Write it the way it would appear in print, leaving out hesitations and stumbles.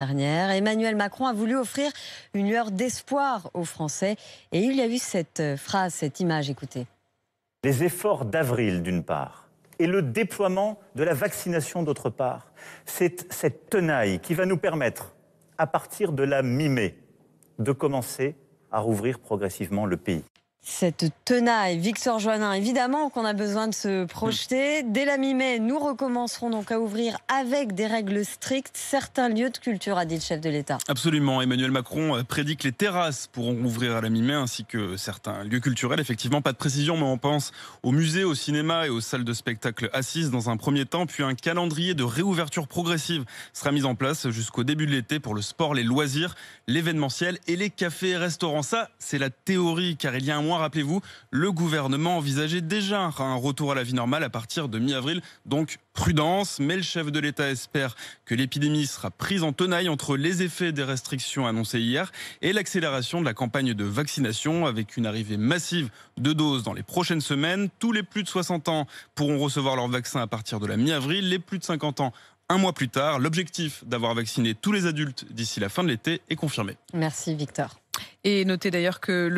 Dernière, Emmanuel Macron a voulu offrir une lueur d'espoir aux Français. Et il y a eu cette phrase, cette image, écoutez. Les efforts d'avril, d'une part, et le déploiement de la vaccination, d'autre part, c'est cette tenaille qui va nous permettre, à partir de la mi-mai, de commencer à rouvrir progressivement le pays. Cette tenaille, Victor Joannin, évidemment qu'on a besoin de se projeter. Dès la mi-mai, nous recommencerons donc à ouvrir avec des règles strictes certains lieux de culture, a dit le chef de l'État. Absolument. Emmanuel Macron prédit que les terrasses pourront rouvrir à la mi-mai ainsi que certains lieux culturels. Effectivement, pas de précision, mais on pense aux musées, au cinéma et aux salles de spectacle assises dans un premier temps. Puis un calendrier de réouverture progressive sera mis en place jusqu'au début de l'été pour le sport, les loisirs, l'événementiel et les cafés et restaurants. Ça, c'est la théorie, car il y a un mois, rappelez-vous, le gouvernement envisageait déjà un retour à la vie normale à partir de mi-avril. Donc prudence, mais le chef de l'État espère que l'épidémie sera prise en tenaille entre les effets des restrictions annoncées hier et l'accélération de la campagne de vaccination avec une arrivée massive de doses dans les prochaines semaines. Tous les plus de 60 ans pourront recevoir leur vaccin à partir de la mi-avril, les plus de 50 ans un mois plus tard. L'objectif d'avoir vacciné tous les adultes d'ici la fin de l'été est confirmé. Merci Victor. Et notez d'ailleurs que le